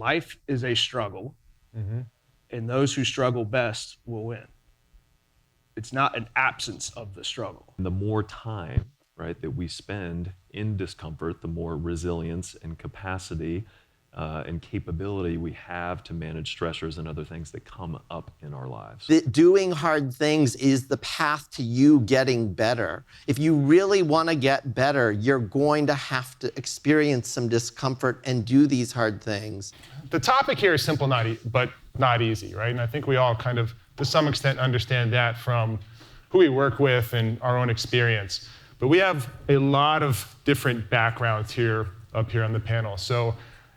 life is a struggle, and those who struggle best will win. It's not an absence of the struggle. The more time, right, that we spend in discomfort, the more resilience and capacity and capability we have to manage stressors and other things that come up in our lives. Doing hard things is the path to you getting better. If you really want to get better, you're going to have to experience some discomfort and do these hard things. The topic here is simple, but not easy, right? And I think we all kind of, to some extent, understand that from who we work with and our own experience. But we have a lot of different backgrounds up here on the panel. So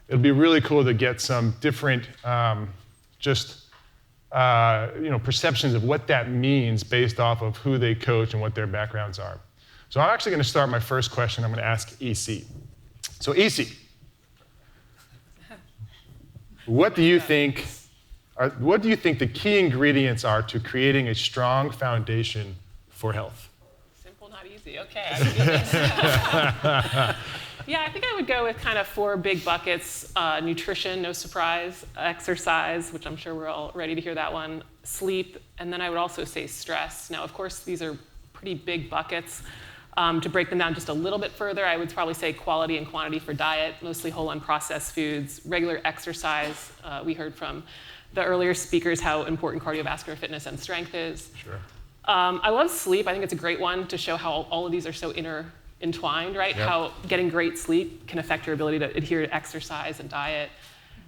it'll be really cool to get some different perceptions of what that means based off of who they coach and what their backgrounds are. So I'm actually going to start my first question. I'm going to ask EC. So EC, what do you think the key ingredients are to creating a strong foundation for health? Simple, not easy. Okay, I can do this. Yeah, I think I would go with kind of 4 big buckets. Nutrition, no surprise. Exercise, which I'm sure we're all ready to hear that one. Sleep, and then I would also say stress. Now, of course, these are pretty big buckets. To break them down just a little bit further, I would probably say quality and quantity for diet, mostly whole unprocessed foods, regular exercise. We heard from the earlier speakers how important cardiovascular fitness and strength is. Sure. I love sleep. I think it's a great one to show how all of these are so intertwined, right? Yep. How getting great sleep can affect your ability to adhere to exercise and diet.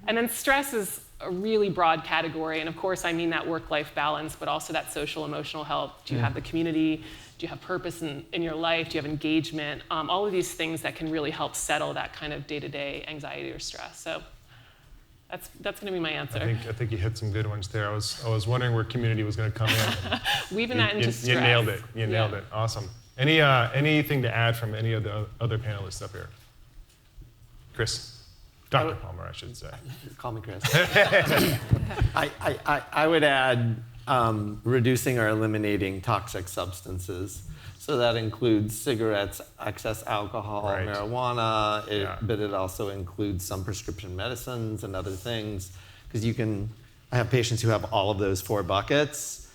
And then stress is a really broad category. And of course, I mean that work-life balance, but also that social, emotional health. Do you have the community? Do you have purpose in your life? Do you have engagement? All of these things that can really help settle that kind of day-to-day anxiety or stress. So that's going to be my answer. I think you hit some good ones there. I was wondering where community was going to come in. Weaving that into stress. You nailed it. You nailed it. Awesome. Anything to add from any of the other panelists up here? Chris. Dr. Palmer, I should say. Call me Chris. I would add reducing or eliminating toxic substances. So that includes cigarettes, excess alcohol, right. marijuana, but it also includes some prescription medicines and other things. Because I have patients who have all of those 4 buckets,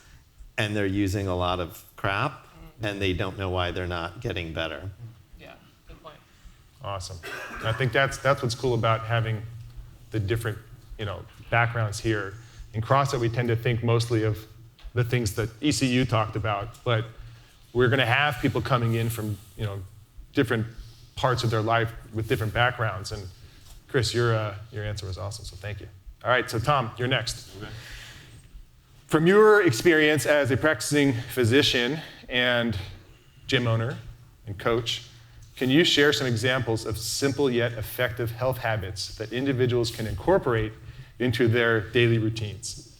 and they're using a lot of crap, and they don't know why they're not getting better. Yeah, good point. Awesome. I think that's what's cool about having the different backgrounds here. In CrossFit, we tend to think mostly of the things that ECU talked about, but we're going to have people coming in from different parts of their life with different backgrounds. And Chris, your answer was awesome, so thank you. All right, so Tom, you're next. Okay. From your experience as a practicing physician and gym owner and coach, can you share some examples of simple yet effective health habits that individuals can incorporate into their daily routines?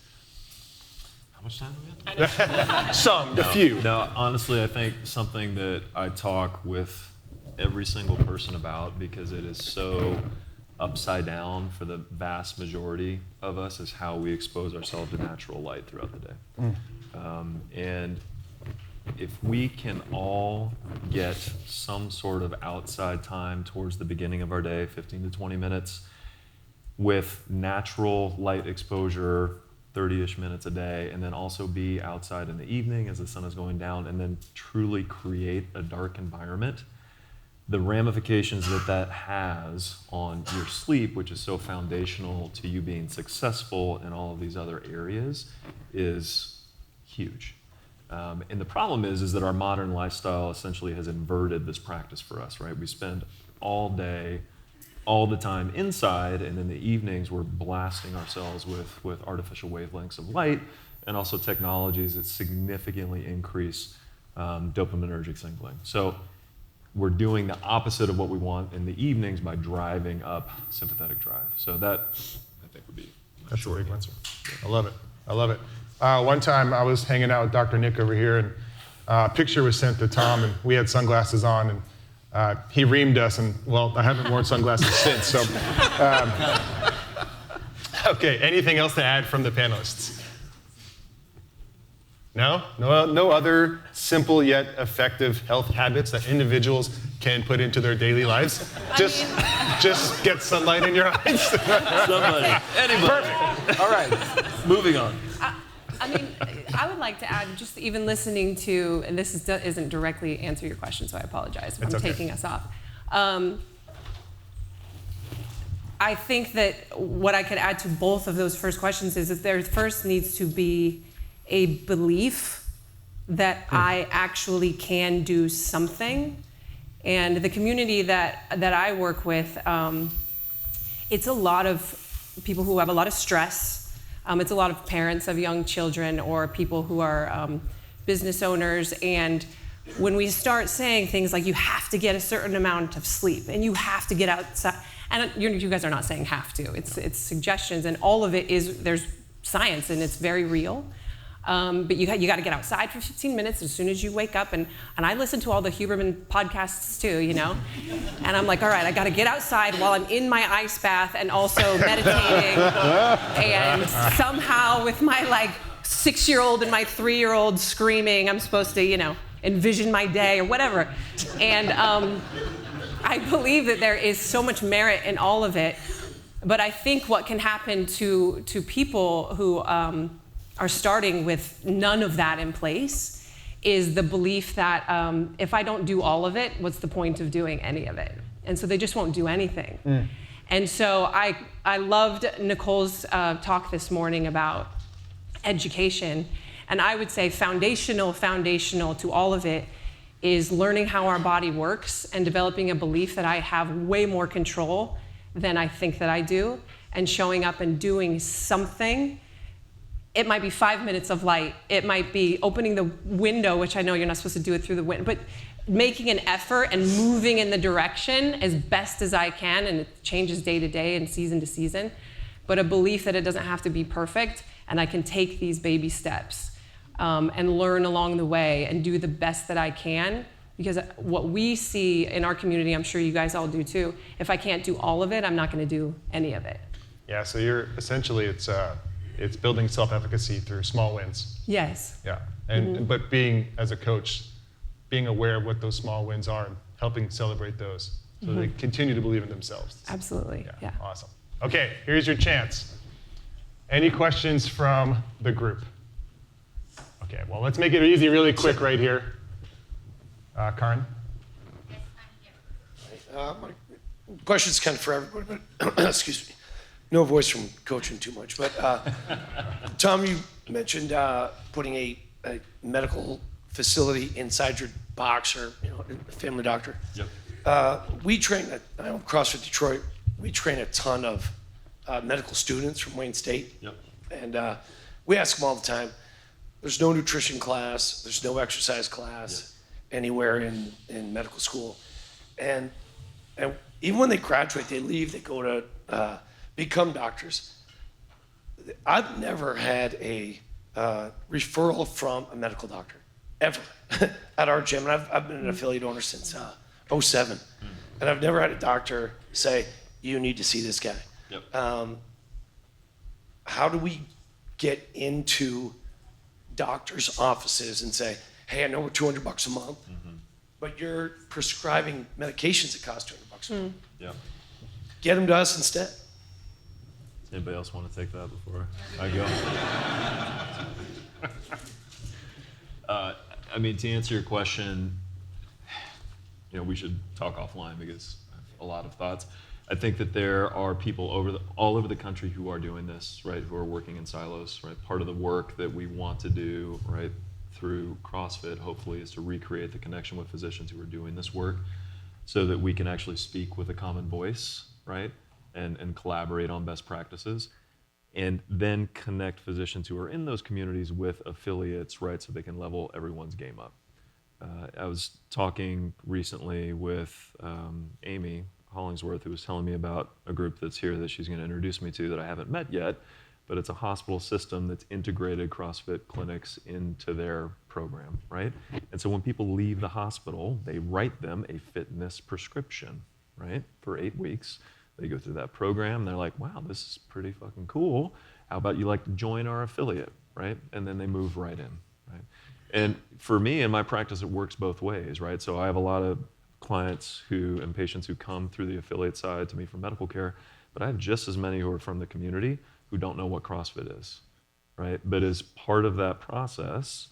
How much time do we have? A few. No, honestly, I think something that I talk with every single person about, because it is so upside down for the vast majority of us, is how we expose ourselves to natural light throughout the day. And if we can all get some sort of outside time towards the beginning of our day, 15 to 20 minutes, with natural light exposure, 30-ish minutes a day, and then also be outside in the evening as the sun is going down, and then truly create a dark environment, the ramifications that has on your sleep, which is so foundational to you being successful in all of these other areas, is huge. And the problem is that our modern lifestyle essentially has inverted this practice for us, right? We spend all day, all the time inside, and in the evenings we're blasting ourselves with artificial wavelengths of light and also technologies that significantly increase dopaminergic signaling. So we're doing the opposite of what we want in the evenings by driving up sympathetic drive. So that, I think, would be a short answer. I love it. I love it. One time I was hanging out with Dr. Nick over here, and a picture was sent to Tom, and we had sunglasses on, and he reamed us, and well, I haven't worn sunglasses since. So, okay. Anything else to add from the panelists? No other simple yet effective health habits that individuals can put into their daily lives? Just get sunlight in your eyes. Somebody, anybody. Perfect. All right. Moving on. I mean, I would like to add, just even listening to, and isn't directly answer your question, so I apologize if It's I'm okay. taking us off. I think that what I could add to both of those first questions is that there first needs to be a belief that I actually can do something. And the community that I work with, it's a lot of people who have a lot of stress. It's a lot of parents of young children or people who are business owners. And when we start saying things like you have to get a certain amount of sleep and you have to get outside, and you guys are not saying have to, it's suggestions, and all of it is, there's science and it's very real. But you got to get outside for 15 minutes as soon as you wake up. And I listen to all the Huberman podcasts too, you know? And I'm like, all right, I got to get outside while I'm in my ice bath and also meditating. And somehow with my like 6-year-old and my 3-year-old screaming, I'm supposed to, you know, envision my day or whatever. And I believe that there is so much merit in all of it. But I think what can happen to people who are starting with none of that in place is the belief that if I don't do all of it, what's the point of doing any of it? And so they just won't do anything. And so I loved Nicole's talk this morning about education. And I would say foundational to all of it is learning how our body works and developing a belief that I have way more control than I think that I do, and showing up and doing something. It might be 5 minutes of light. It might be opening the window, which I know you're not supposed to do it through the window, but making an effort and moving in the direction as best as I can, and it changes day to day and season to season, but a belief that it doesn't have to be perfect, and I can take these baby steps and learn along the way and do the best that I can. Because what we see in our community, I'm sure you guys all do too, if I can't do all of it, I'm not gonna do any of it. Yeah, so you're essentially, it's building self-efficacy through small wins. Yes. Yeah, and but being, as a coach, being aware of what those small wins are and helping celebrate those so they continue to believe in themselves. Absolutely, yeah. Awesome. Okay, here's your chance. Any questions from the group? Okay, well, let's make it easy really quick right here. Karin? My question's kind of for everybody, but excuse me. No voice from coaching too much, but Tom, you mentioned putting a medical facility inside your box, or a family doctor. Yep. We train at CrossFit Detroit. We train a ton of medical students from Wayne State, Yep. and we ask them all the time. There's no nutrition class. There's no exercise class anywhere in medical school, and even when they graduate, they leave. They go to become doctors. I've never had a referral from a medical doctor, ever, at our gym. And I've been an affiliate owner since 2007. And I've never had a doctor say, you need to see this guy. Yep. How do we get into doctors' offices and say, hey, I know we're $200 a month, but you're prescribing medications that cost $200 a month. Yeah. Get them to us instead. Does anybody else want to take that before I go? I mean, to answer your question, we should talk offline because I have a lot of thoughts. I think that there are people all over the country who are doing this, right? Who are working in silos, right? Part of the work that we want to do, right, through CrossFit, hopefully, is to recreate the connection with physicians who are doing this work, so that we can actually speak with a common voice, right? And collaborate on best practices, and then connect physicians who are in those communities with affiliates, right, so they can level everyone's game up. I was talking recently with Amy Hollingsworth, who was telling me about a group that's here that she's going to introduce me to that I haven't met yet, but it's a hospital system that's integrated CrossFit clinics into their program, right? And so when people leave the hospital, they write them a fitness prescription, right, for 8 weeks. They go through that program, they're like, wow, this is pretty fucking cool. How about you like to join our affiliate, right? And then they move right in, right? And for me, in my practice, it works both ways, right? So I have a lot of clients and patients who come through the affiliate side to me for medical care, but I have just as many who are from the community who don't know what CrossFit is, right? But as part of that process,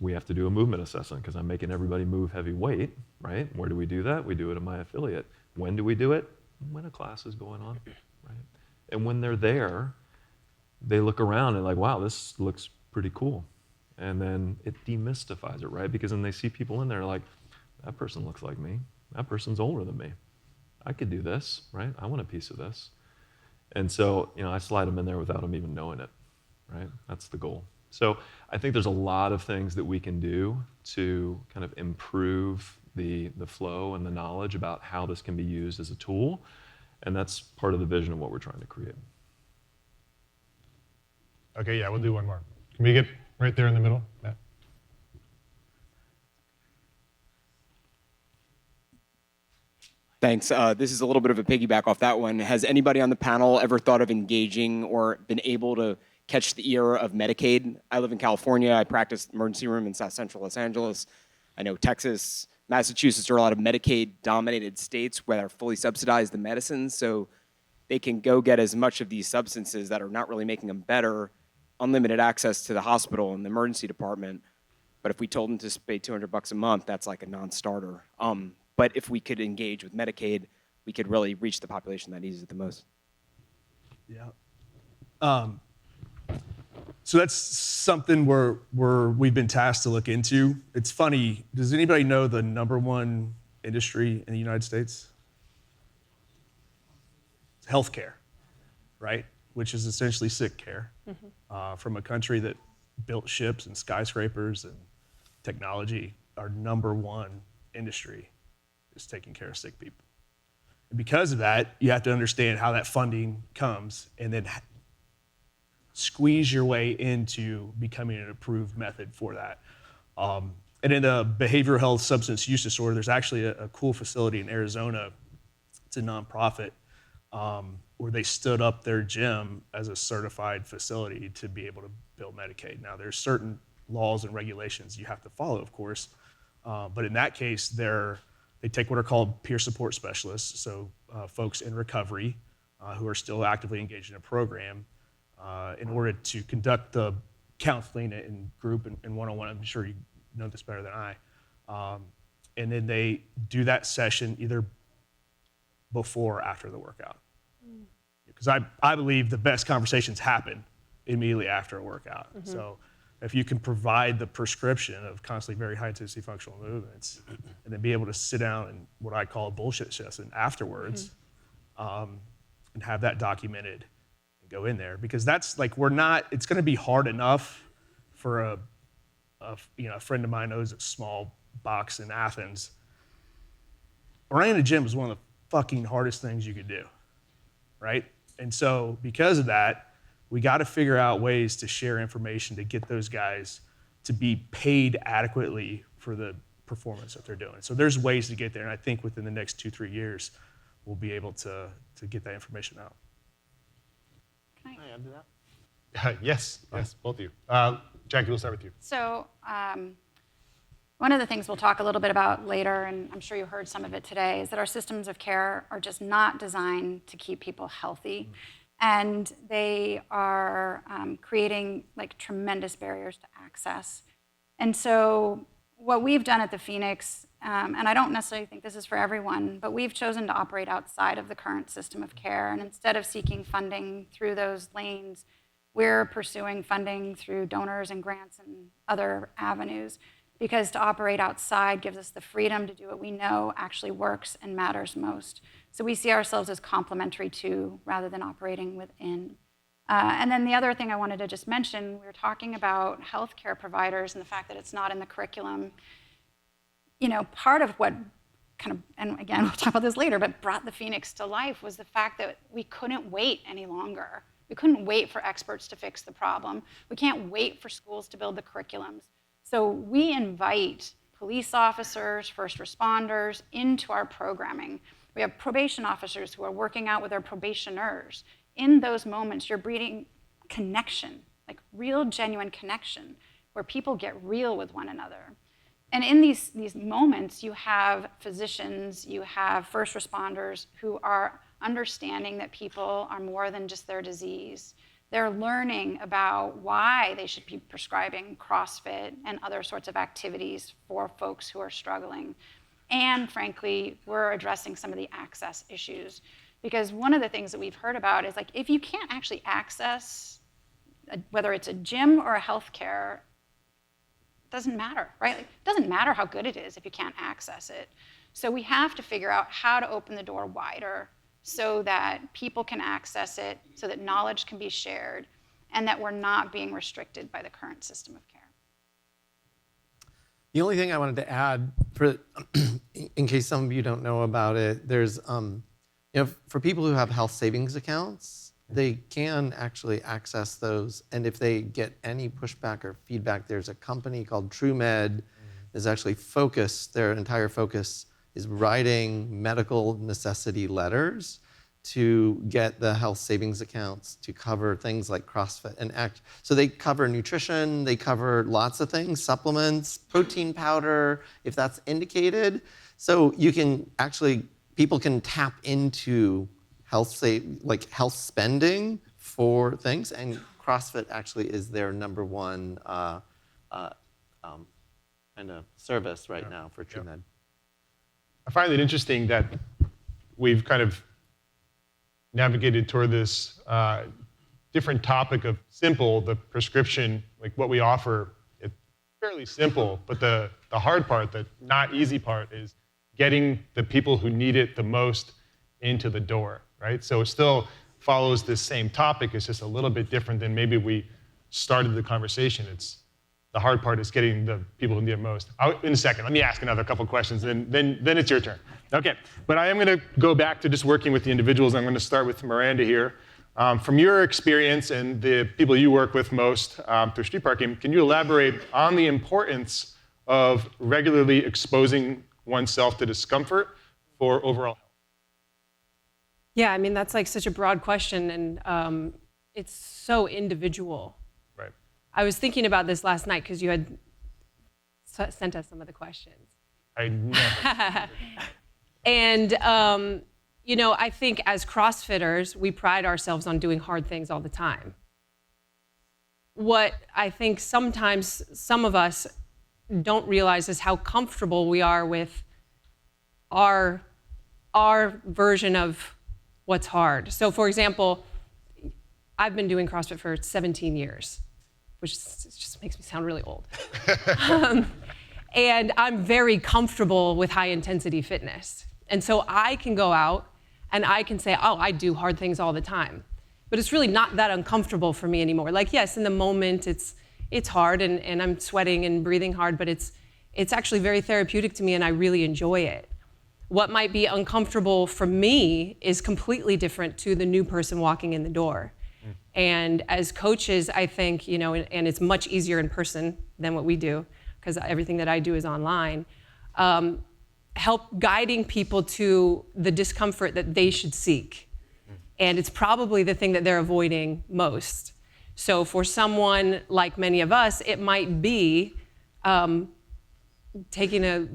we have to do a movement assessment because I'm making everybody move heavy weight, right? Where do we do that? We do it in my affiliate. When do we do it? When a class is going on, right? And when they're there, they look around and like, wow, this looks pretty cool. And then it demystifies it, right? Because then they see people in there like, that person looks like me. That person's older than me. I could do this, right? I want a piece of this. And so, I slide them in there without them even knowing it, right? That's the goal. So I think there's a lot of things that we can do to kind of improve the flow and the knowledge about how this can be used as a tool. And that's part of the vision of what we're trying to create. Okay, yeah, we'll do one more. Can we get right there in the middle? Yeah. Thanks. This is a little bit of a piggyback off that one. Has anybody on the panel ever thought of engaging or been able to catch the ear of Medicaid? I live in California. I practice emergency room in South Central Los Angeles. I know Texas, Massachusetts are a lot of Medicaid-dominated states where they're fully subsidized the medicines, so they can go get as much of these substances that are not really making them better, unlimited access to the hospital and the emergency department. But if we told them to pay $200 a month, that's like a non-starter. But if we could engage with Medicaid, we could really reach the population that needs it the most. Yeah. So that's something where we've been tasked to look into. It's funny, does anybody know the #1 industry in the United States? It's healthcare, right? Which is essentially sick care. From a country that built ships and skyscrapers and technology, our #1 industry is taking care of sick people. And because of that, you have to understand how that funding comes and then squeeze your way into becoming an approved method for that. And in the behavioral health substance use disorder, there's actually a cool facility in Arizona. It's a nonprofit where they stood up their gym as a certified facility to be able to bill Medicaid. Now, there's certain laws and regulations you have to follow, of course, but in that case, they take what are called peer support specialists, so folks in recovery who are still actively engaged in a program, in order to conduct the counseling in group and one-on-one. I'm sure you know this better than I. And then they do that session either before or after the workout. Because I believe the best conversations happen immediately after a workout. So if you can provide the prescription of constantly very high intensity functional movements and then be able to sit down and what I call a bullshit session afterwards, and have that documented, go in there, because that's like, it's going to be hard enough for a friend of mine owns a small box in Athens. Running a gym is one of the fucking hardest things you could do, right? And so because of that, we got to figure out ways to share information to get those guys to be paid adequately for the performance that they're doing. So there's ways to get there, and I think within the next 2-3 years, we'll be able to get that information out. Can I add to that? Yes, both of you. Jackie, we'll start with you. So one of the things we'll talk a little bit about later, and I'm sure you heard some of it today, is that our systems of care are just not designed to keep people healthy. And they are creating like tremendous barriers to access. And so what we've done at the Phoenix, and I don't necessarily think this is for everyone, but we've chosen to operate outside of the current system of care. And instead of seeking funding through those lanes, we're pursuing funding through donors and grants and other avenues, because to operate outside gives us the freedom to do what we know actually works and matters most. So we see ourselves as complementary to, rather than operating within. And then the other thing I wanted to just mention, we were talking about healthcare providers and the fact that it's not in the curriculum. Part of what kind of, and again, we'll talk about this later, but brought the Phoenix to life was the fact that we couldn't wait any longer. We couldn't wait for experts to fix the problem. We can't wait for schools to build the curriculums. So we invite police officers, first responders into our programming. We have probation officers who are working out with our probationers. In those moments, you're breeding connection, like real, genuine connection, where people get real with one another. And in these moments, you have physicians, you have first responders who are understanding that people are more than just their disease. They're learning about why they should be prescribing CrossFit and other sorts of activities for folks who are struggling. And frankly, we're addressing some of the access issues. Because one of the things that we've heard about is like, if you can't actually access, whether it's a gym or a healthcare, it doesn't matter, right? Like, it doesn't matter how good it is if you can't access it. So we have to figure out how to open the door wider so that people can access it, so that knowledge can be shared, and that we're not being restricted by the current system of care. The only thing I wanted to add, in case some of you don't know about it, there's, for people who have health savings accounts, they can actually access those. And if they get any pushback or feedback, there's a company called TrueMed that's actually focused, their entire focus is writing medical necessity letters to get the health savings accounts to cover things like CrossFit and ACT. So they cover nutrition, they cover lots of things, supplements, protein powder, if that's indicated. So you can actually, people can tap into health spending for things, and CrossFit actually is their number one kind of service right now for TrueMed. I find it interesting that we've kind of navigated toward this different topic of simple, the prescription, like what we offer, it's fairly simple, but the hard part, the not easy part, is getting the people who need it the most into the door, right? So it still follows this same topic, it's just a little bit different than maybe we started the conversation. The hard part is getting the people who need it most. In a second, let me ask another couple questions, and then it's your turn. Okay, but I am gonna go back to just working with the individuals. I'm gonna start with Miranda here. From your experience and the people you work with most through street parking, can you elaborate on the importance of regularly exposing oneself to discomfort for overall health? Yeah, I mean, that's like such a broad question, and it's so individual. Right. I was thinking about this last night because you had sent us some of the questions. I never. And, I think as CrossFitters, we pride ourselves on doing hard things all the time. What I think sometimes some of us don't realize is how comfortable we are with our version of what's hard. So for example, I've been doing CrossFit for 17 years, which just makes me sound really old. And I'm very comfortable with high intensity fitness. And so I can go out and I can say, oh, I do hard things all the time. But it's really not that uncomfortable for me anymore. Like, yes, in the moment it's hard and I'm sweating and breathing hard, but it's actually very therapeutic to me and I really enjoy it. What might be uncomfortable for me is completely different to the new person walking in the door. And as coaches, I think, and it's much easier in person than what we do, because everything that I do is online, help guiding people to the discomfort that they should seek. And it's probably the thing that they're avoiding most. So for someone like many of us, it might be taking a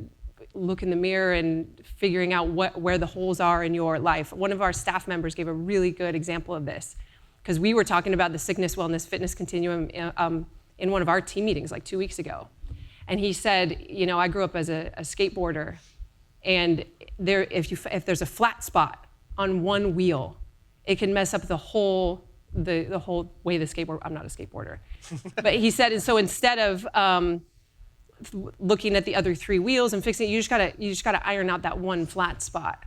look in the mirror and figuring out where the holes are in your life. One of our staff members gave a really good example of this, because we were talking about the sickness, wellness, fitness continuum in one of our team meetings like 2 weeks ago. And he said, I grew up as a skateboarder, and if there's a flat spot on one wheel, it can mess up the whole way the skateboard. I'm not a skateboarder, but he said, and so instead of looking at the other three wheels and fixing it, you just gotta iron out that one flat spot.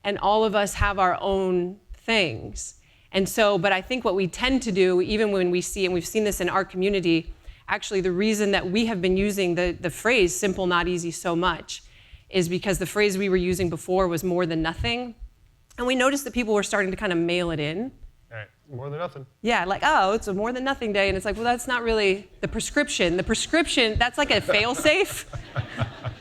And all of us have our own things. And so, but I think what we tend to do, even when we see, and we've seen this in our community, actually the reason that we have been using the phrase simple, not easy so much is because the phrase we were using before was more than nothing. And we noticed that people were starting to kind of mail it in. All right, more than nothing. Yeah, like, oh, it's a more than nothing day. And it's like, well, that's not really the prescription. The prescription, that's like a fail-safe,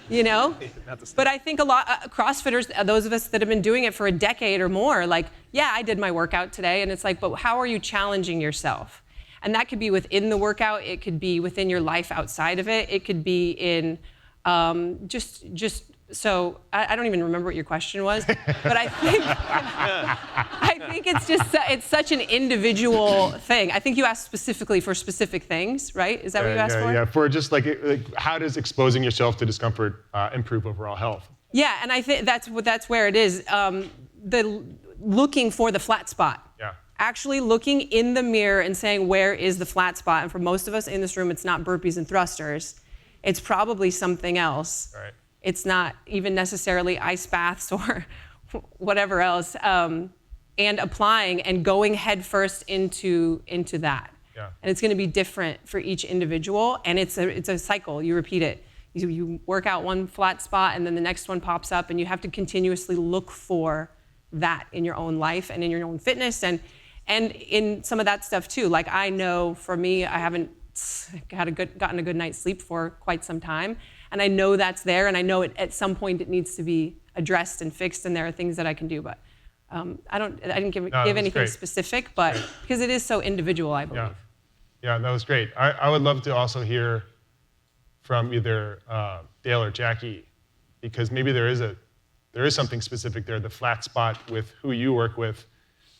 But I think a lot, CrossFitters, those of us that have been doing it for a decade or more, like, yeah, I did my workout today. And it's like, but how are you challenging yourself? And that could be within the workout. It could be within your life outside of it. It could be in Just so I don't even remember what your question was, but I think it's such an individual thing. I think you asked specifically for specific things, right? Is that what you asked for? Yeah, for just like how does exposing yourself to discomfort improve overall health? Yeah, and I think that's where it is. The looking for the flat spot. Yeah. Actually looking in the mirror and saying, where is the flat spot? And for most of us in this room, it's not burpees and thrusters. It's probably something else. Right. It's not even necessarily ice baths or whatever else. And applying and going headfirst into that. Yeah. And it's going to be different for each individual. And it's a cycle. You repeat it. You work out one flat spot, and then the next one pops up, and you have to continuously look for that in your own life and in your own fitness and in some of that stuff too. Like, I know for me, I haven't gotten a good night's sleep for quite some time, and I know that's there, and I know at some point it needs to be addressed and fixed, and there are things that I can do, but I didn't give anything great. specific, but because it is so individual, I believe. Yeah, that was great. I would love to also hear from either Dale or Jackie, because maybe there is something specific there. The flat spot with who you work with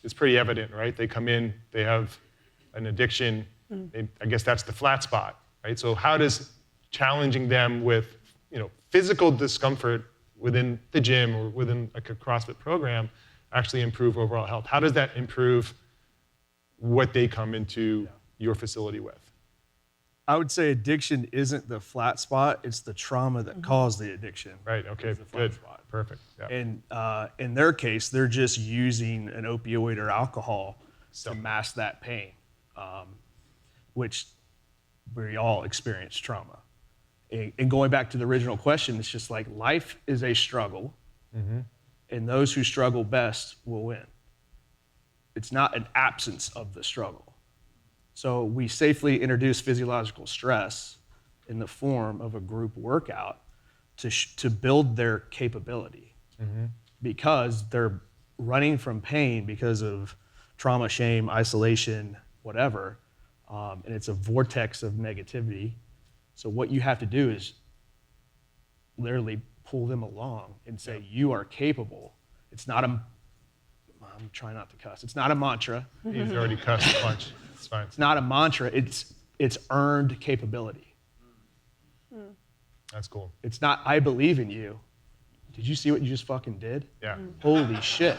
is pretty evident, right? They come in, they have an addiction. I guess that's the flat spot, right? So how does challenging them with physical discomfort within the gym or within like a CrossFit program actually improve overall health? How does that improve what they come into your facility with? I would say addiction isn't the flat spot, it's the trauma that caused the addiction. Right, okay, good, perfect. Yeah. And in their case, they're just using an opioid or alcohol to mask that pain, which we all experience trauma. And going back to the original question, it's just like life is a struggle, and those who struggle best will win. It's not an absence of the struggle. So we safely introduce physiological stress in the form of a group workout to build their capability, because they're running from pain because of trauma, shame, isolation, whatever, and it's a vortex of negativity. So what you have to do is literally pull them along and say, you are capable. It's not I'm trying not to cuss. It's not a mantra. He's already cussed a bunch. It's fine. It's not a mantra. It's earned capability. That's cool. It's not, I believe in you. Did you see what you just fucking did? Yeah. Holy shit.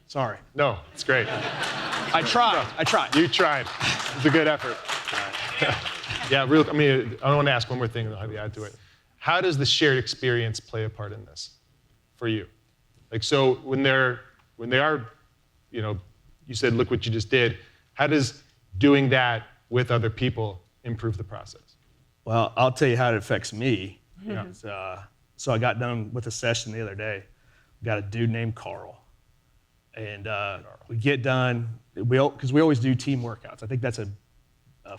Sorry. No, it's great. I tried. You tried. It's a good effort. I want to ask one more thing and I'll have you add to it. How does the shared experience play a part in this for you? Like, so when they are, you said, look what you just did. How does doing that with other people improve the process? Well, I'll tell you how it affects me. Yeah. So I got done with a session the other day. We got a dude named Carl. And we get done, because we always do team workouts. I think that's a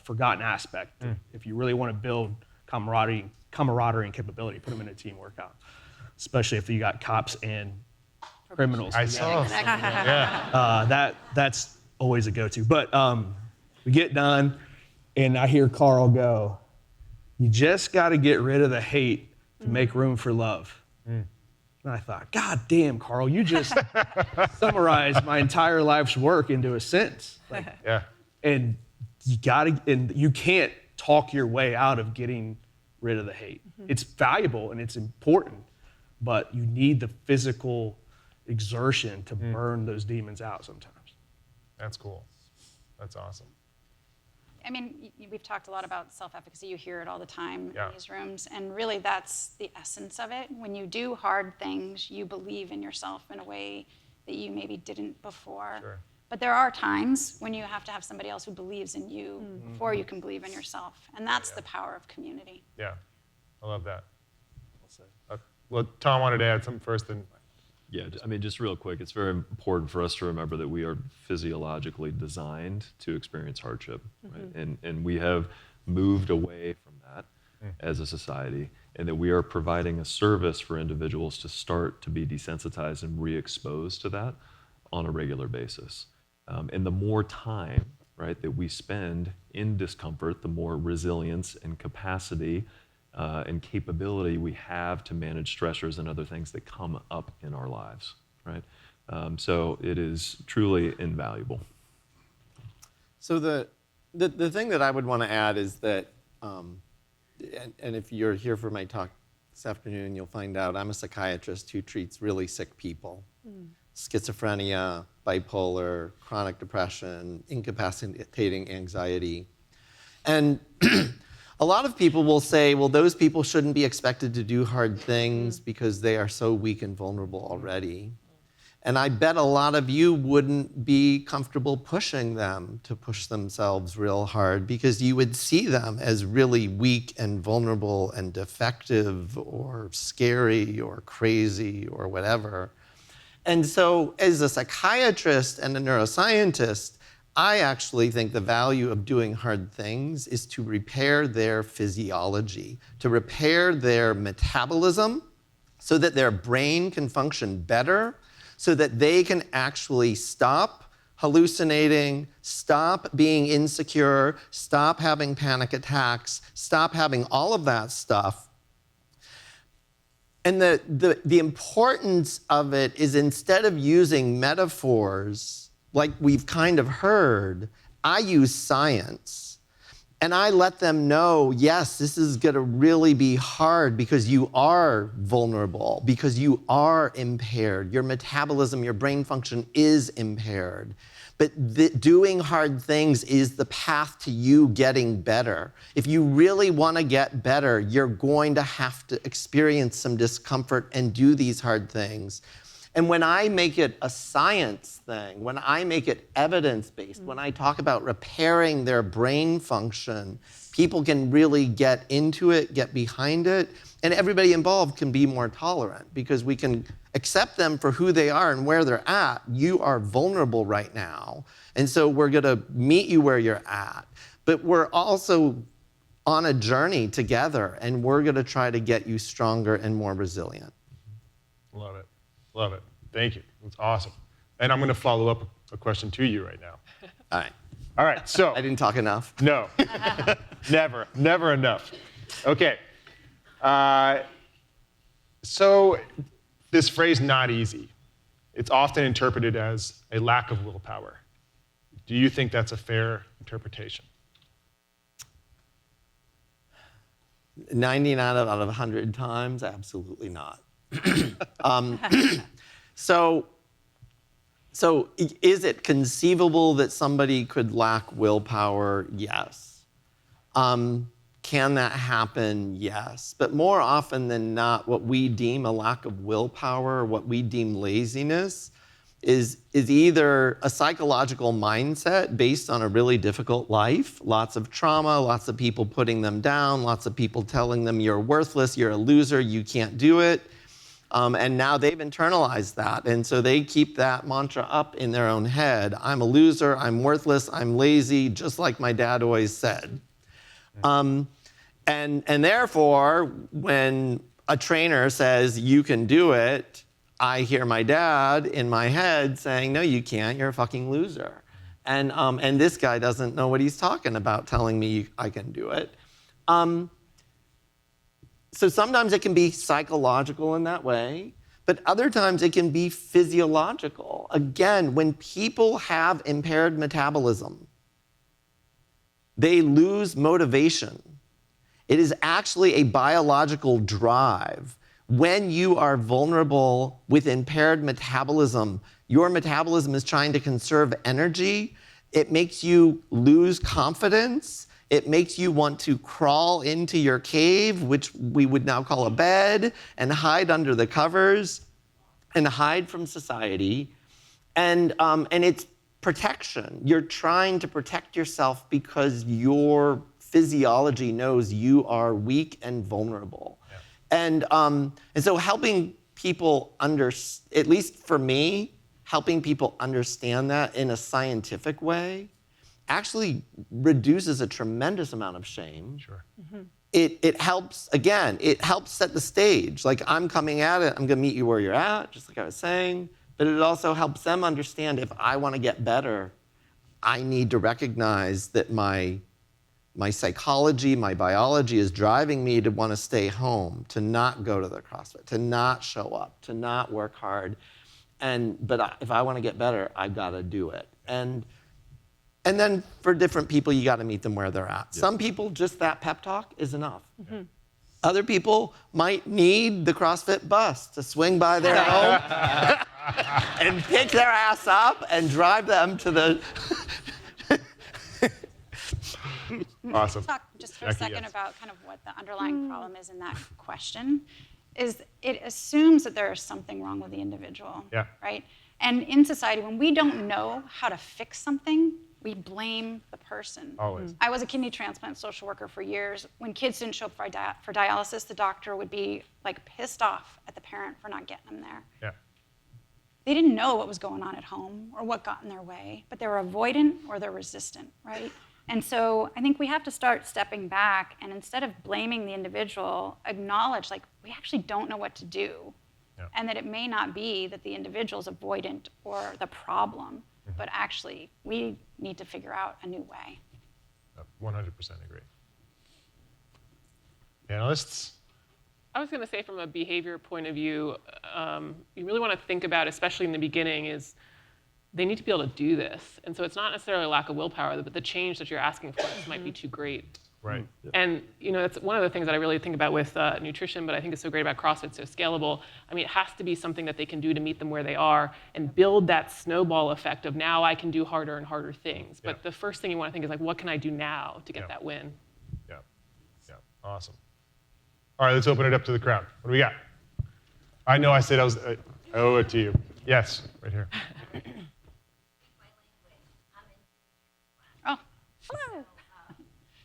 forgotten aspect. If you really want to build camaraderie and capability, put them in a team workout, especially if you got cops and criminals. I saw. Yeah. That's always a go-to. But we get done, and I hear Carl go, you just got to get rid of the hate to make room for love. And I thought, God damn, Carl, you just summarized my entire life's work into a sentence. And you can't talk your way out of getting rid of the hate. It's valuable and it's important, but you need the physical exertion to burn those demons out sometimes. That's cool. That's awesome. I mean, we've talked a lot about self-efficacy. You hear it all the time in these rooms. And really, that's the essence of it. When you do hard things, you believe in yourself in a way that you maybe didn't before. Sure. But there are times when you have to have somebody else who believes in you before you can believe in yourself. And that's the power of community. Yeah, I love that. Well, Tom wanted to add something first. Yeah, I mean, just real quick, it's very important for us to remember that we are physiologically designed to experience hardship, right? And we have moved away from that as a society, and that we are providing a service for individuals to start to be desensitized and re-exposed to that on a regular basis. And the more time, right, that we spend in discomfort, the more resilience and capacity and capability we have to manage stressors and other things that come up in our lives, right? So it is truly invaluable. So the thing that I would want to add is that, and if you're here for my talk this afternoon, you'll find out I'm a psychiatrist who treats really sick people. Schizophrenia, bipolar, chronic depression, incapacitating anxiety. And a lot of people will say, well, those people shouldn't be expected to do hard things because they are so weak and vulnerable already. And I bet a lot of you wouldn't be comfortable pushing them to push themselves real hard because you would see them as really weak and vulnerable and defective or scary or crazy or whatever. And so as a psychiatrist and a neuroscientist, I actually think the value of doing hard things is to repair their physiology, to repair their metabolism so that their brain can function better, so that they can actually stop hallucinating, stop being insecure, stop having panic attacks, stop having all of that stuff. And the importance of it is instead of using metaphors like we've kind of heard, I use science. And I let them know, yes, this is going to really be hard because you are vulnerable, because you are impaired. Your metabolism, your brain function is impaired. But doing hard things is the path to you getting better. If you really want to get better, you're going to have to experience some discomfort and do these hard things. And when I make it a science thing, when I make it evidence-based, when I talk about repairing their brain function, people can really get into it, get behind it, and everybody involved can be more tolerant because we can accept them for who they are and where they're at. You are vulnerable right now, and so we're gonna meet you where you're at. But we're also on a journey together, and we're gonna try to get you stronger and more resilient. Love it. Love it. Thank you. That's awesome. And I'm going to follow up a question to you right now. All right. All right. So I didn't talk enough. No. Never enough. Okay. So this phrase, not easy, it's often interpreted as a lack of willpower. Do you think that's a fair interpretation? 99 out of 100 times, absolutely not. So is it conceivable that somebody could lack willpower? Yes. Can that happen? Yes. But more often than not, what we deem a lack of willpower, what we deem laziness, is either a psychological mindset based on a really difficult life, lots of trauma, lots of people putting them down, lots of people telling them you're worthless, you're a loser, you can't do it. And now they've internalized that. And so they keep that mantra up in their own head. I'm a loser, I'm worthless, I'm lazy, just like my dad always said. And therefore, when a trainer says, you can do it, I hear my dad in my head saying, no, you can't, you're a fucking loser. And this guy doesn't know what he's talking about telling me I can do it. So sometimes it can be psychological in that way, but other times it can be physiological. Again, when people have impaired metabolism, they lose motivation. It is actually a biological drive. When you are vulnerable with impaired metabolism, your metabolism is trying to conserve energy. It makes you lose confidence. It makes you want to crawl into your cave, which we would now call a bed, and hide under the covers and hide from society. And it's protection. You're trying to protect yourself because your physiology knows you are weak and vulnerable. Yeah. And so helping people at least for me, helping people understand that in a scientific way actually reduces a tremendous amount of shame. Sure. Mm-hmm. It helps, again, it helps set the stage. Like, I'm coming at it, I'm gonna meet you where you're at, just like I was saying, but it also helps them understand if I wanna get better, I need to recognize that my my psychology, my biology is driving me to want to stay home, to not go to the CrossFit, to not show up, to not work hard. But if I want to get better, I've got to do it. And then for different people, you got to meet them where they're at. Some people, just that pep talk is enough. Other people might need the CrossFit bus to swing by their home and pick their ass up and drive them to the... Awesome. Talk just for Jackie, a second yes. about kind of what the underlying problem is in that question. Is it assumes that there is something wrong with the individual, Yeah. right? And in society, when we don't know how to fix something, we blame the person. Always. I was a kidney transplant social worker for years. When kids didn't show up for dialysis, the doctor would be like pissed off at the parent for not getting them there. Yeah. They didn't know what was going on at home or what got in their way, but they were avoidant or they're resistant, right? And so I think we have to start stepping back and instead of blaming the individual, acknowledge like we actually don't know what to do. Yeah. And that it may not be that the individual's avoidant or the problem, but actually we need to figure out a new way. 100% agree. Panelists? I was going to say from a behavior point of view, you really want to think about, especially in the beginning, is they need to be able to do this. And so it's not necessarily a lack of willpower, but the change that you're asking for might be too great. Right. And that's one of the things that I really think about with nutrition, but I think it's so great about CrossFit, so scalable. I mean, it has to be something that they can do to meet them where they are and build that snowball effect of now I can do harder and harder things. But the first thing you want to think is like, what can I do now to get that win? Yeah. Yeah. Awesome. All right, let's open it up to the crowd. What do we got? I know I said I owe it to you. Yes, right here. Oh, hello.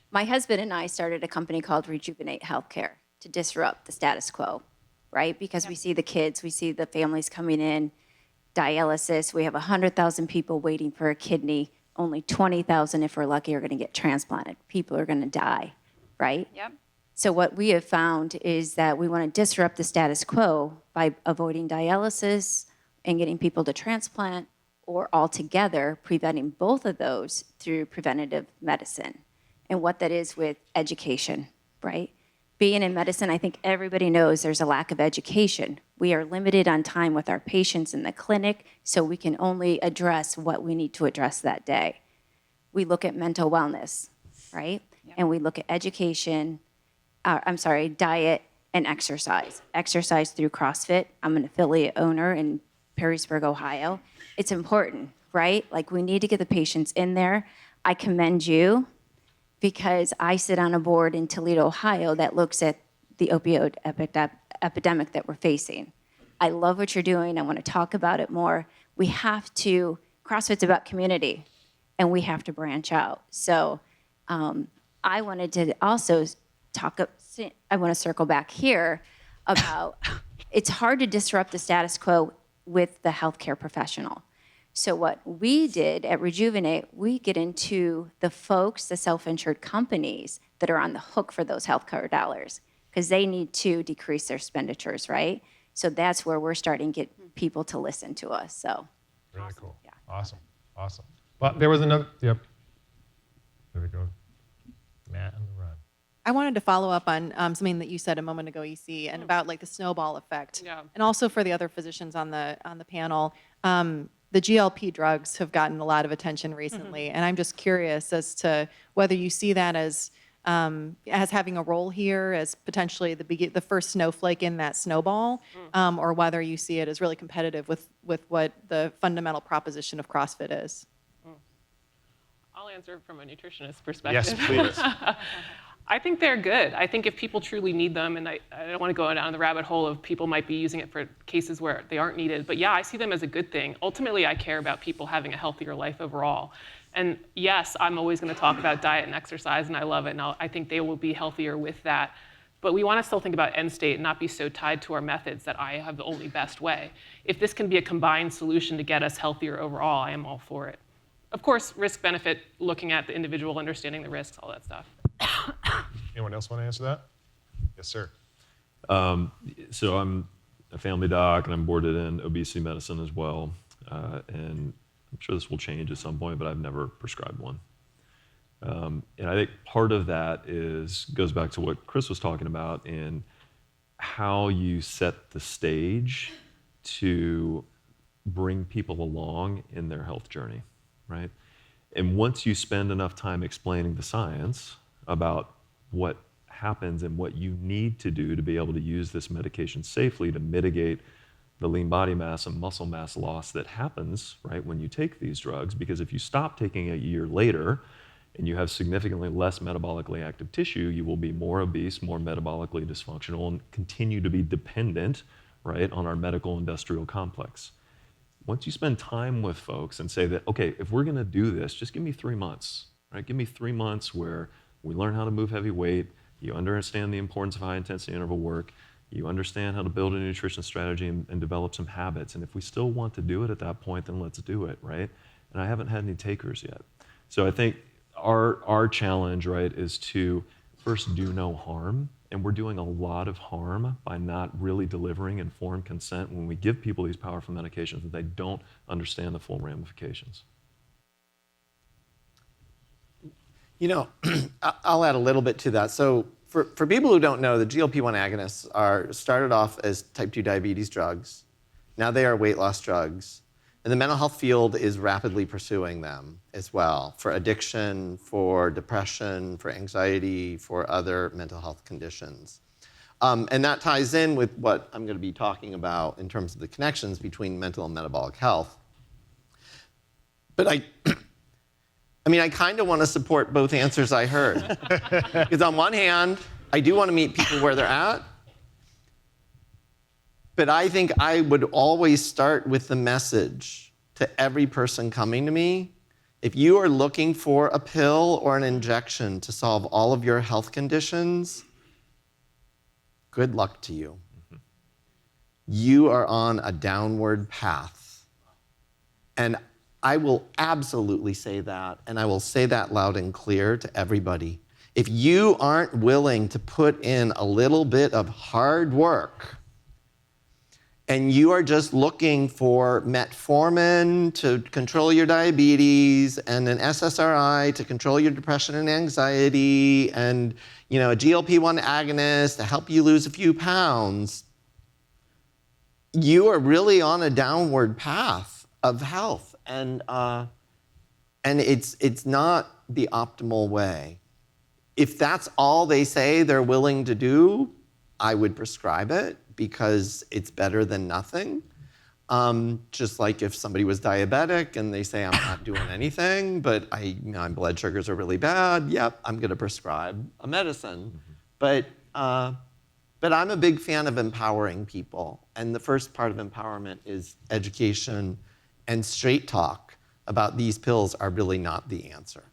My husband and I started a company called Rejuvenate Healthcare to disrupt the status quo, right? Because we see the kids, we see the families coming in, dialysis. We have 100,000 people waiting for a kidney. Only 20,000, if we're lucky, are going to get transplanted. People are going to die, right? Yep. So what we have found is that we want to disrupt the status quo by avoiding dialysis and getting people to transplant, or altogether preventing both of those through preventative medicine. And what that is with education, right? Being in medicine, I think everybody knows there's a lack of education. We are limited on time with our patients in the clinic, so we can only address what we need to address that day. We look at mental wellness, right? Yep. And we look at education, diet and exercise. Exercise through CrossFit. I'm an affiliate owner in Perrysburg, Ohio. It's important, right? Like we need to get the patients in there. I commend you because I sit on a board in Toledo, Ohio that looks at the opioid epidemic that we're facing. I love what you're doing. I want to talk about it more. We have to, CrossFit's about community, and we have to branch out. So I wanted to also I want to circle back here about it's hard to disrupt the status quo with the healthcare professional. So what we did at Rejuvenate, we get into the folks, the self-insured companies that are on the hook for those healthcare dollars because they need to decrease their expenditures, right? So that's where we're starting to get people to listen to us. So Really cool. Yeah. Awesome. Awesome. But there was another. Yep. There we go. Matt on the run. I wanted to follow up on something that you said a moment ago, EC, and about like the snowball effect, Yeah. and also for the other physicians on the panel. The GLP drugs have gotten a lot of attention recently, and I'm just curious as to whether you see that as having a role here, as potentially the first snowflake in that snowball, or whether you see it as really competitive with what the fundamental proposition of CrossFit is. I'll answer from a nutritionist perspective. Yes, please. I think they're good. I think if people truly need them, and I don't want to go down the rabbit hole of people might be using it for cases where they aren't needed, but yeah, I see them as a good thing. Ultimately, I care about people having a healthier life overall. And yes, I'm always going to talk about diet and exercise, and I love it, and I think they will be healthier with that. But we want to still think about end state and not be so tied to our methods that I have the only best way. If this can be a combined solution to get us healthier overall, I am all for it. Of course, risk-benefit, looking at the individual, understanding the risks, all that stuff. Anyone else want to answer that? Yes, sir. So I'm a family doc, and I'm boarded in obesity medicine as well. And I'm sure this will change at some point, but I've never prescribed one. And I think part of that goes back to what Chris was talking about in how you set the stage to bring people along in their health journey, right? And once you spend enough time explaining the science about what happens and what you need to do to be able to use this medication safely to mitigate the lean body mass and muscle mass loss that happens, right, when you take these drugs, because if you stop taking a year later and you have significantly less metabolically active tissue, you will be more obese, more metabolically dysfunctional, and continue to be dependent, right, on our medical industrial complex. Once you spend time with folks and say that, okay, if we're gonna do this, just give me 3 months, right? Give me 3 months where we learn how to move heavy weight, you understand the importance of high intensity interval work, you understand how to build a nutrition strategy and develop some habits. And if we still want to do it at that point, then let's do it, right? And I haven't had any takers yet. So I think our challenge, right, is to first do no harm. And we're doing a lot of harm by not really delivering informed consent when we give people these powerful medications that they don't understand the full ramifications. You know, I'll add a little bit to that. So for people who don't know, the GLP-1 agonists started off as type 2 diabetes drugs. Now they are weight loss drugs. And the mental health field is rapidly pursuing them as well for addiction, for depression, for anxiety, for other mental health conditions. And that ties in with what I'm going to be talking about in terms of the connections between mental and metabolic health. But I kind of want to support both answers I heard. Because on one hand, I do want to meet people where they're at. But I think I would always start with the message to every person coming to me. If you are looking for a pill or an injection to solve all of your health conditions, good luck to you. Mm-hmm. You are on a downward path. And I will absolutely say that, and I will say that loud and clear to everybody. If you aren't willing to put in a little bit of hard work, and you are just looking for metformin to control your diabetes and an SSRI to control your depression and anxiety and, you know, a GLP-1 agonist to help you lose a few pounds, you are really on a downward path of health. And it's not the optimal way. If that's all they say they're willing to do, I would prescribe it, because it's better than nothing. Just like if somebody was diabetic and they say, I'm not doing anything, but my blood sugars are really bad, yep, I'm gonna prescribe a medicine. Mm-hmm. But I'm a big fan of empowering people. And the first part of empowerment is education and straight talk about these pills are really not the answer.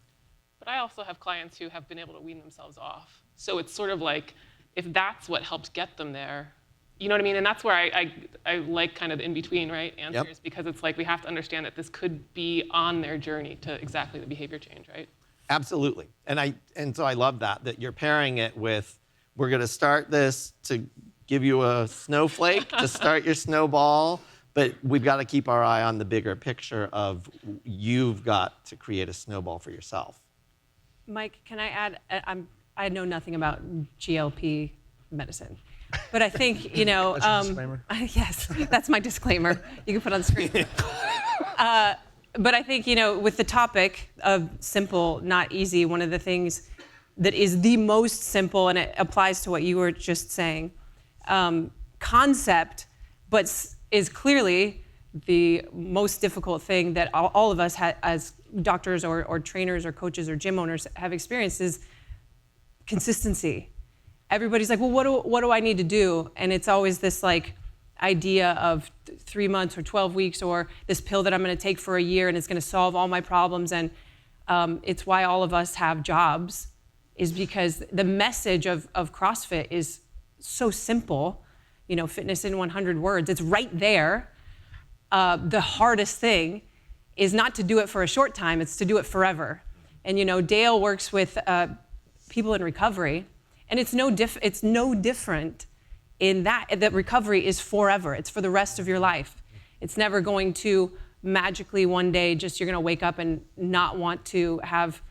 But I also have clients who have been able to wean themselves off. So it's sort of like, if that's what helps get them there, you know what I mean? And that's where I like kind of the in-between, right, answers, yep. Because it's like we have to understand that this could be on their journey to exactly the behavior change, right? Absolutely. And so I love that you're pairing it with, we're gonna start this to give you a snowflake to start your snowball, but we've got to keep our eye on the bigger picture of you've got to create a snowball for yourself. Mike, can I add, I know nothing about GLP medicine. But I think, you know, disclaimer? Yes, that's my disclaimer. You can put on the screen. But I think, you know, with the topic of simple, not easy, one of the things that is the most simple, and it applies to what you were just saying, concept, but is clearly the most difficult thing that all of us as doctors or trainers or coaches or gym owners have experienced is consistency. Everybody's like, well, what do I need to do? And it's always this like idea of 3 months or 12 weeks or this pill that I'm gonna take for a year and it's gonna solve all my problems. And it's why all of us have jobs, is because the message of CrossFit is so simple, you know, fitness in 100 words, it's right there. The hardest thing is not to do it for a short time, it's to do it forever. And you know, Dale works with people in recovery, and it's no different in that recovery is forever. It's for the rest of your life. It's never going to magically one day just you're gonna wake up and not want to have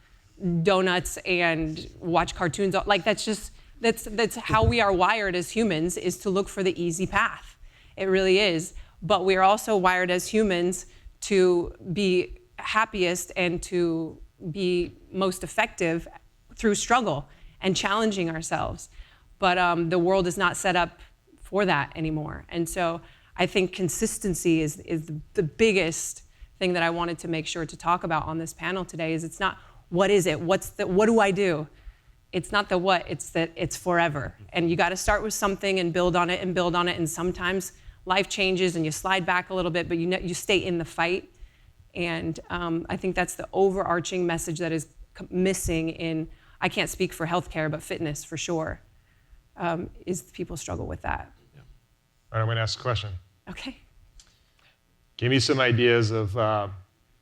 donuts and watch cartoons. Like that's how we are wired as humans, is to look for the easy path. It really is. But we're also wired as humans to be happiest and to be most effective through struggle and challenging ourselves. But the world is not set up for that anymore. And so I think consistency is the biggest thing that I wanted to make sure to talk about on this panel today. Is it's not what is it, what do I do? It's not the what, it's that it's forever. And you got to start with something and build on it and build on it. And sometimes life changes and you slide back a little bit, but you stay in the fight. And I think that's the overarching message that is missing in, I can't speak for healthcare, but fitness for sure, is people struggle with that. All right, I'm going to ask a question. Okay. Give me some ideas of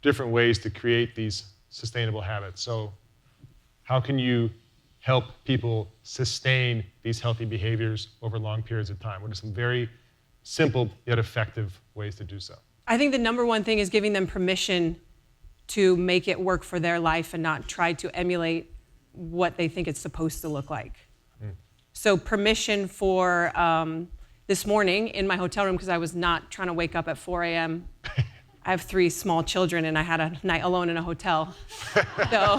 different ways to create these sustainable habits. So how can you help people sustain these healthy behaviors over long periods of time? What are some very simple yet effective ways to do so? I think the number one thing is giving them permission to make it work for their life and not try to emulate what they think it's supposed to look like. So permission for this morning in my hotel room, because I was not trying to wake up at 4 a.m. I have 3 small children and I had a night alone in a hotel. So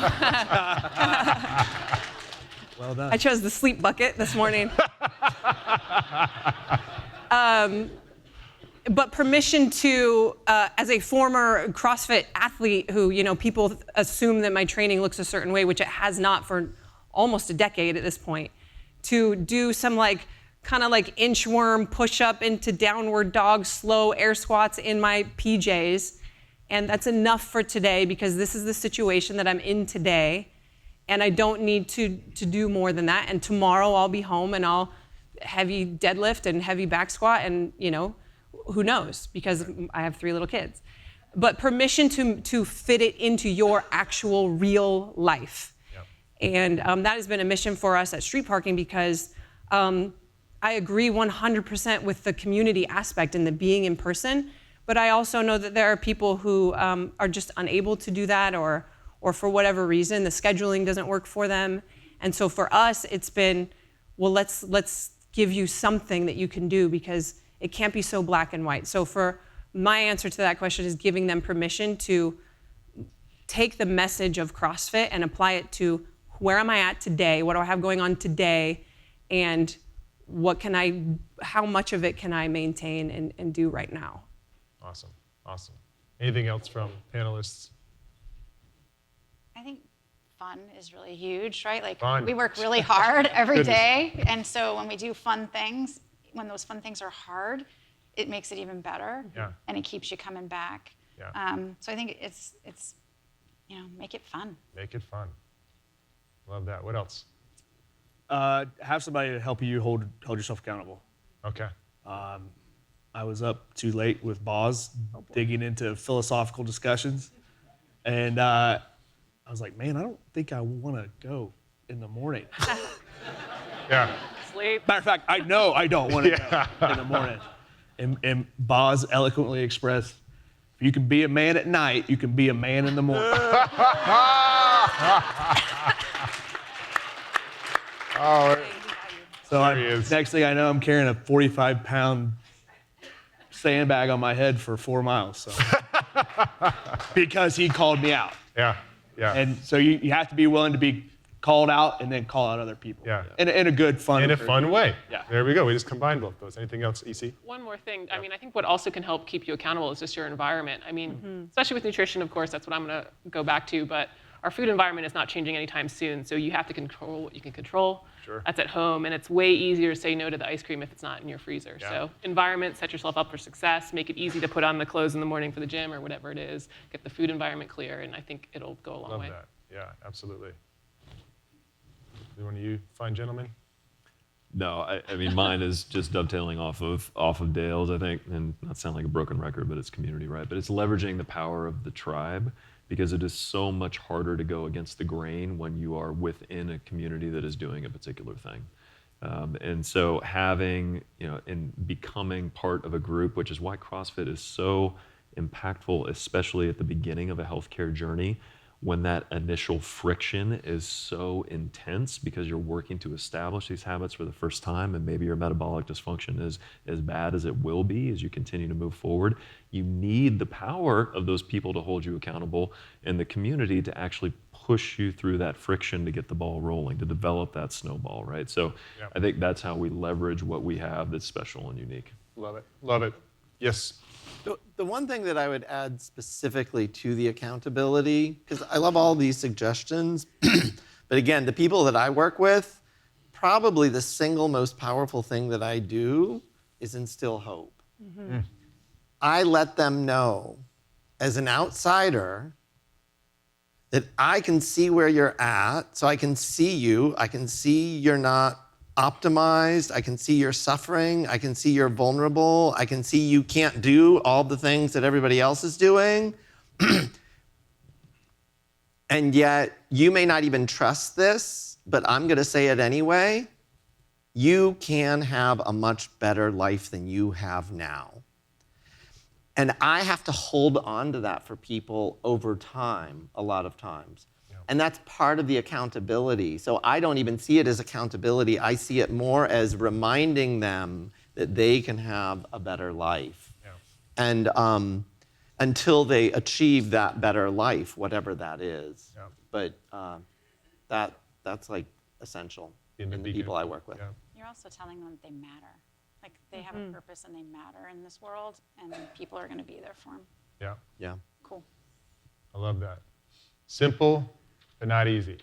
Well done. I chose the sleep bucket this morning. But permission to, as a former CrossFit athlete who, people assume that my training looks a certain way, which it has not for almost a decade at this point, to do some kind of inchworm push-up into downward dog, slow air squats in my PJs. And that's enough for today because this is the situation that I'm in today. And I don't need to do more than that. And tomorrow I'll be home and I'll heavy deadlift and heavy back squat and, who knows, because I have 3 little kids. But permission to fit it into your actual real life. Yep. And that has been a mission for us at Street Parking because I agree 100% with the community aspect and the being in person, but I also know that there are people who are just unable to do that or for whatever reason, the scheduling doesn't work for them. And so for us, it's been, well, let's give you something that you can do because it can't be so black and white. So for my answer to that question is giving them permission to take the message of CrossFit and apply it to where am I at today? What do I have going on today? And how much of it can I maintain and do right now? Awesome. Anything else from panelists? I think fun is really huge, right? Fun. We work really hard every day. And so when we do fun things, when those fun things are hard, it makes it even better. Yeah. And it keeps you coming back. Yeah. So I think it's make it fun. Make it fun. Love that. What else? Have somebody to help you hold yourself accountable. Okay. I was up too late with Boz digging into philosophical discussions. And I was like, man, I don't think I want to go in the morning. Yeah. Sleep. Matter of fact, I know I don't want to go in the morning. And Boz eloquently expressed, if you can be a man at night, you can be a man in the morning. So next thing I know, I'm carrying a 45-pound sandbag on my head for 4 miles. So. Because he called me out. Yeah. And so you have to be willing to be called out and then call out other people. Yeah. In a good, fun In a fun way. Yeah. There we go. We just combined both those. Anything else, EC? One more thing. I mean, I think what also can help keep you accountable is just your environment. I mean, especially with nutrition, of course, that's what I'm going to go back to. But our food environment is not changing anytime soon. So you have to control what you can control. Sure. That's at home. And it's way easier to say no to the ice cream if it's not in your freezer. Yeah. So environment, set yourself up for success. Make it easy to put on the clothes in the morning for the gym or whatever it is. Get the food environment clear. And I think it'll go a long Love way. that. Yeah, absolutely. One of you fine gentlemen? No, I mean mine is just dovetailing off of Dale's, I think, and not sound like a broken record, but it's community, right? But it's leveraging the power of the tribe because it is so much harder to go against the grain when you are within a community that is doing a particular thing. And so having, and becoming part of a group, which is why CrossFit is so impactful, especially at the beginning of a healthcare journey, when that initial friction is so intense because you're working to establish these habits for the first time, and maybe your metabolic dysfunction is as bad as it will be as you continue to move forward, you need the power of those people to hold you accountable and the community to actually push you through that friction to get the ball rolling, to develop that snowball, right? So Yep. I think that's how we leverage what we have that's special and unique. Love it. Love it. Yes. The one thing that I would add specifically to the accountability, because I love all these suggestions, but again, the people that I work with, probably the single most powerful thing that I do is instill hope. I let them know, as an outsider, that I can see where you're at, so I can see you, I can see you're not optimized, I can see you're suffering, I can see you're vulnerable, I can see you can't do all the things that everybody else is doing. And yet, you may not even trust this, but I'm gonna say it anyway. You can have a much better life than you have now. And I have to hold on to that for people over time, a lot of times. And that's part of the accountability. So I don't even see it as accountability. I see it more as reminding them that they can have a better life. Yeah. And until they achieve that better life, whatever that is. Yeah. But that's like essential In the in the beacon. people I work with. Yeah. You're also telling them that they matter. Like they have a purpose and they matter in this world, and people are going to be there for them. Yeah. Yeah. Cool. I love that. Simple, but not easy.